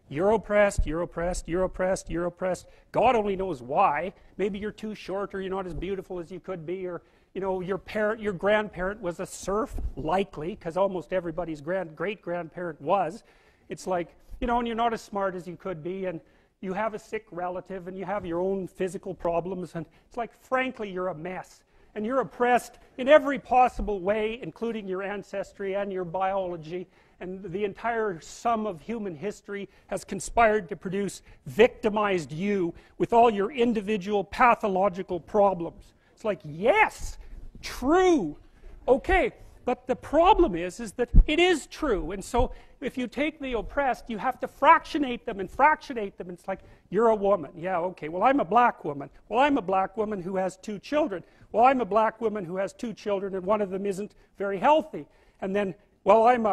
You're oppressed, you're oppressed, you're oppressed, you're oppressed. God only knows why. Maybe you're too short, or you're not as beautiful as you could be, or your grandparent was a serf, likely, because almost everybody's great-grandparent was. It's like, and you're not as smart as you could be, and you have a sick relative, and you have your own physical problems, and it's like, frankly, you're a mess. And you're oppressed in every possible way, including your ancestry and your biology, and the entire sum of human history has conspired to produce victimized you with all your individual pathological problems. It's like, yes, true. Okay, but the problem is that it is true. And so if you take the oppressed, you have to fractionate them and fractionate them. It's like, you're a woman. Yeah, okay, well, I'm a black woman. Well, I'm a black woman who has 2 children. Well, I'm a black woman who has 2 children, and one of them isn't very healthy. And then, well, I'm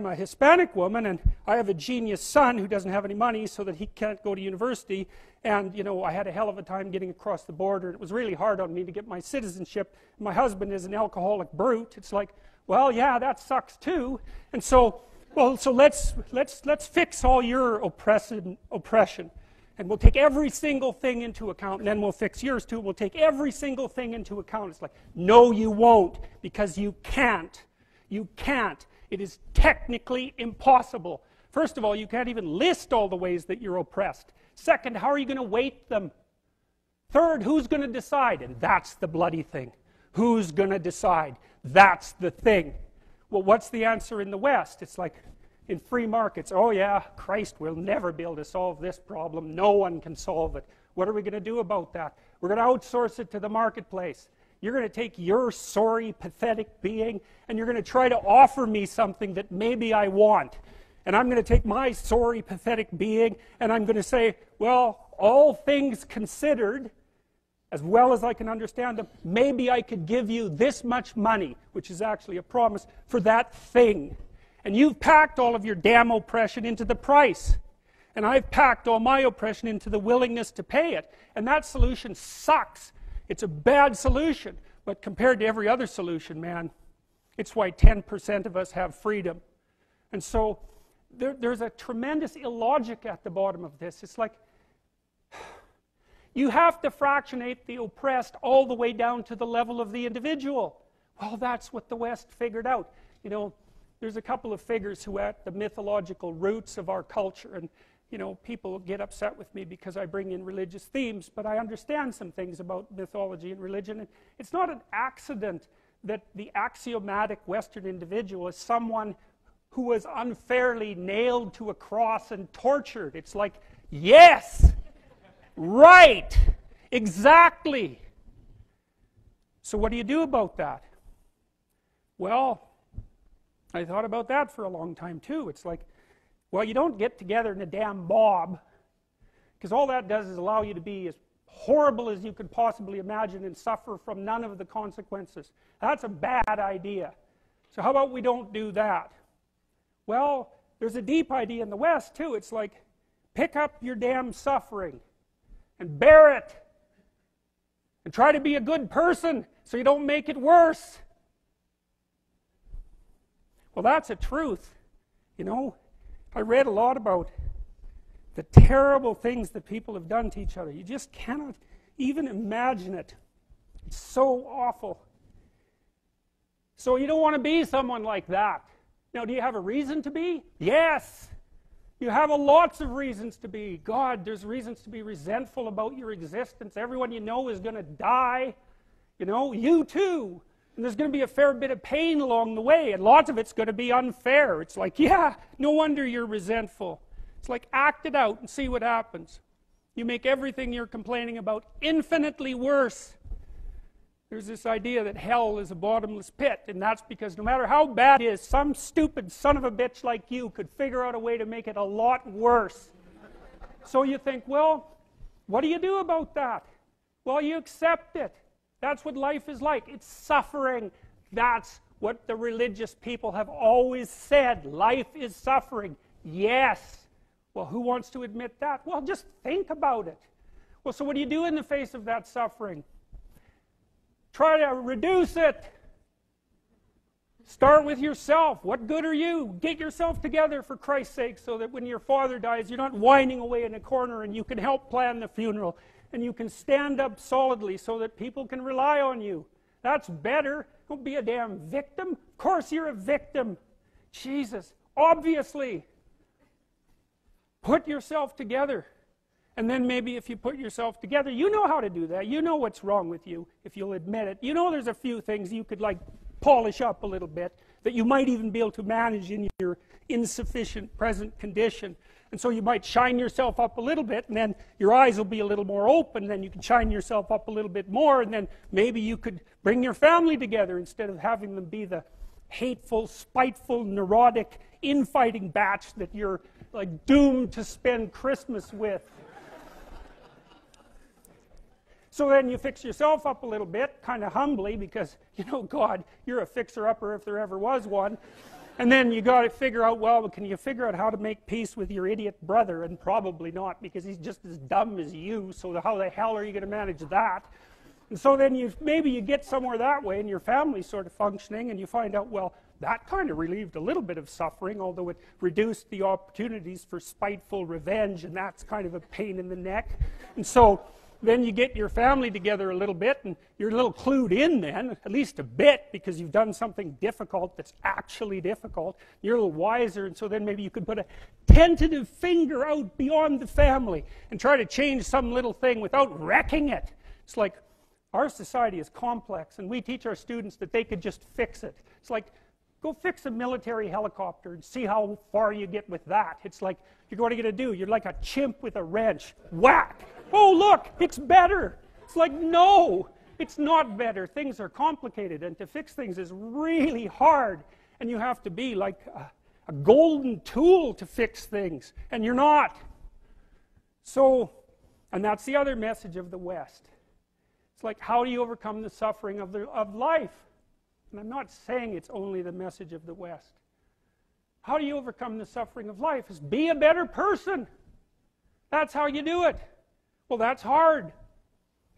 a Hispanic woman, and I have a genius son who doesn't have any money so that he can't go to university. And, I had a hell of a time getting across the border. It was really hard on me to get my citizenship. My husband is an alcoholic brute. It's like, well, yeah, that sucks too. And so, let's fix all your oppression. And we'll take every single thing into account, and then we'll fix yours too. We'll take every single thing into account. It's like, no, you won't, because you can't. You can't. It is technically impossible. First of all, you can't even list all the ways that you're oppressed. Second, how are you going to weight them? Third, who's going to decide? And that's the bloody thing. Who's going to decide? That's the thing. Well, what's the answer in the West? It's like, in free markets, oh yeah, Christ will never be able to solve this problem. No one can solve it. What are we going to do about that? We're going to outsource it to the marketplace. You're going to take your sorry, pathetic being, and you're going to try to offer me something that maybe I want. And I'm going to take my sorry, pathetic being, and I'm going to say, well, all things considered, as well as I can understand them, maybe I could give you this much money, which is actually a promise, for that thing. And you've packed all of your damn oppression into the price. And I've packed all my oppression into the willingness to pay it. And that solution sucks. It's a bad solution. But compared to every other solution, man, it's why 10% of us have freedom. And so there's a tremendous illogic at the bottom of this. It's like, you have to fractionate the oppressed all the way down to the level of the individual. Well, that's what the West figured out. There's a couple of figures who are at the mythological roots of our culture, and people get upset with me because I bring in religious themes, but I understand some things about mythology and religion. And it's not an accident that the axiomatic Western individual is someone who was unfairly nailed to a cross and tortured. It's like, yes, right, exactly. So what do you do about that? Well, I thought about that for a long time too. It's like, well, you don't get together in a damn mob, because all that does is allow you to be as horrible as you could possibly imagine and suffer from none of the consequences. That's a bad idea. So how about we don't do that? Well, there's a deep idea in the West too. It's like, pick up your damn suffering and bear it and try to be a good person so you don't make it worse. Well, that's a truth. I read a lot about the terrible things that people have done to each other. You just cannot even imagine it. It's so awful. So you don't want to be someone like that. Now, do you have a reason to be? Yes. You have lots of reasons to be. God, there's reasons to be resentful about your existence. Everyone you know is going to die. You too. And there's going to be a fair bit of pain along the way, and lots of it's going to be unfair. It's like, yeah, no wonder you're resentful. It's like, act it out and see what happens. You make everything you're complaining about infinitely worse. There's this idea that hell is a bottomless pit, and that's because no matter how bad it is, some stupid son of a bitch like you could figure out a way to make it a lot worse. So you think, well, what do you do about that? Well, you accept it. That's what life is like. It's suffering. That's what the religious people have always said. Life is suffering. Yes. Well, who wants to admit that? Well, just think about it. Well, so what do you do in the face of that suffering? Try to reduce it. Start with yourself. What good are you? Get yourself together for Christ's sake so that when your father dies, you're not whining away in a corner and you can help plan the funeral and you can stand up solidly so that people can rely on you. That's better. Don't be a damn victim. Of course you're a victim. Jesus, obviously. Put yourself together. And then maybe if you put yourself together, you know how to do that. You know what's wrong with you, if you'll admit it. You know there's a few things you could like polish up a little bit that you might even be able to manage in your insufficient present condition. And so you might shine yourself up a little bit, and then your eyes will be a little more open, then you can shine yourself up a little bit more, and then maybe you could bring your family together instead of having them be the hateful, spiteful, neurotic, infighting batch that you're like doomed to spend Christmas with. So then you fix yourself up a little bit, kind of humbly, because, you know, God, you're a fixer-upper if there ever was one. And then you got to figure out, well, can you figure out how to make peace with your idiot brother? And probably not, because he's just as dumb as you, so how the hell are you going to manage that? And so then maybe you get somewhere that way, and your family's sort of functioning, and you find out, well, that kind of relieved a little bit of suffering, although it reduced the opportunities for spiteful revenge, and that's kind of a pain in the neck. And so then you get your family together a little bit, and you're a little clued in then, at least a bit, because you've done something difficult that's actually difficult. You're a little wiser, and so then maybe you could put a tentative finger out beyond the family and try to change some little thing without wrecking it. It's like, our society is complex, and we teach our students that they could just fix it. It's like, go fix a military helicopter and see how far you get with that. It's like, what are you going to do? You're like a chimp with a wrench. Whack! Oh, look, it's better. It's like, no, it's not better. Things are complicated, and to fix things is really hard. And you have to be like a golden tool to fix things, and you're not. So, and that's the other message of the West. It's like, how do you overcome the suffering of life? And I'm not saying it's only the message of the West. How do you overcome the suffering of life? Is be a better person. That's how you do it. Well, that's hard.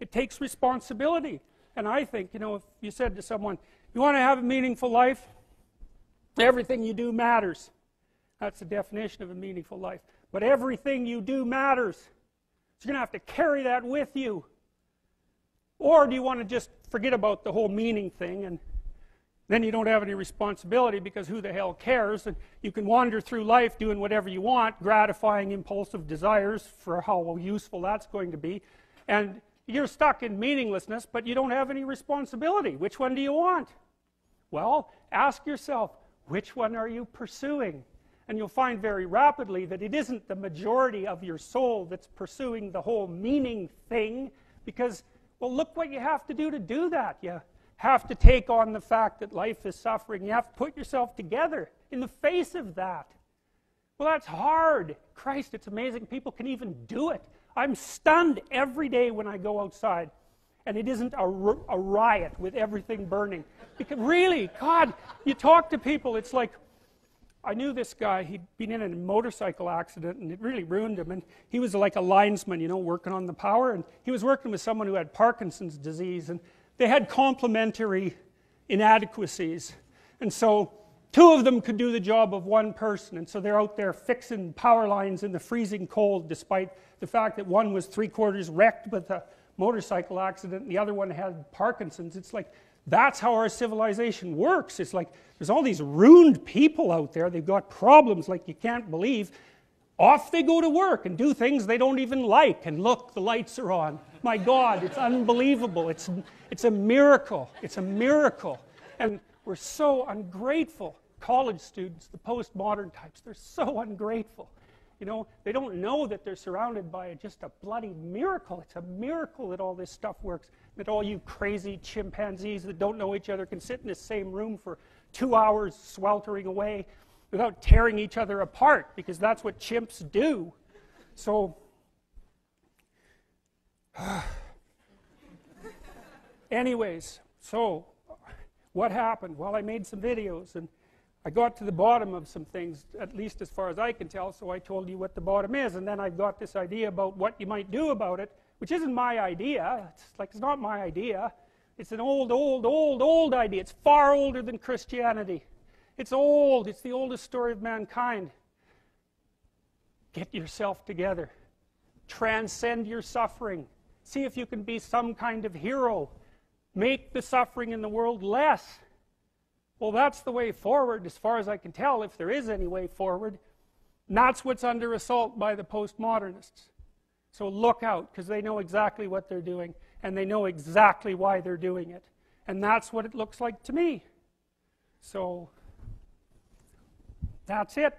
It takes responsibility. And I think, you know, if you said to someone, you want to have a meaningful life? Everything you do matters. That's the definition of a meaningful life. But everything you do matters. So you're going to have to carry that with you. Or do you want to just forget about the whole meaning thing, and then you don't have any responsibility because who the hell cares, and you can wander through life doing whatever you want, gratifying impulsive desires for how useful that's going to be, and you're stuck in meaninglessness, but you don't have any responsibility. Which one do you want? Well, ask yourself, which one are you pursuing? And you'll find very rapidly that it isn't the majority of your soul that's pursuing the whole meaning thing, because, well, look what you have to do that. You have to take on the fact that life is suffering. You have to put yourself together in the face of that. Well, that's hard. Christ, it's amazing people can even do it. I'm stunned every day when I go outside, and it isn't a riot with everything burning. Because really, God, you talk to people, it's like, I knew this guy, he'd been in a motorcycle accident, and it really ruined him, and he was like a linesman, you know, working on the power, and he was working with someone who had Parkinson's disease, and they had complementary inadequacies, and so two of them could do the job of one person, and so they're out there fixing power lines in the freezing cold, despite the fact that one was 3/4 wrecked with a motorcycle accident and the other one had Parkinson's. It's like, that's how our civilization works. It's like, there's all these ruined people out there, they've got problems like you can't believe. Off they go to work and do things they don't even like, and look, the lights are on. My God, it's unbelievable. It's a miracle. It's a miracle. And we're so ungrateful. College students, the postmodern types, they're so ungrateful. You know, they don't know that they're surrounded by just a bloody miracle. It's a miracle that all this stuff works, that all you crazy chimpanzees that don't know each other can sit in the same room for 2 hours sweltering away without tearing each other apart, because that's what chimps do. So, anyways, so what happened? Well, I made some videos, and I got to the bottom of some things, at least as far as I can tell, so I told you what the bottom is, and then I got this idea about what you might do about it, which isn't my idea. It's not my idea. It's an old idea. It's far older than Christianity. It's old. It's the oldest story of mankind. Get yourself together. Transcend your suffering. See if you can be some kind of hero. Make the suffering in the world less. Well, that's the way forward, as far as I can tell, if there is any way forward. And that's what's under assault by the postmodernists. So look out, because they know exactly what they're doing, and they know exactly why they're doing it. And that's what it looks like to me. So, that's it.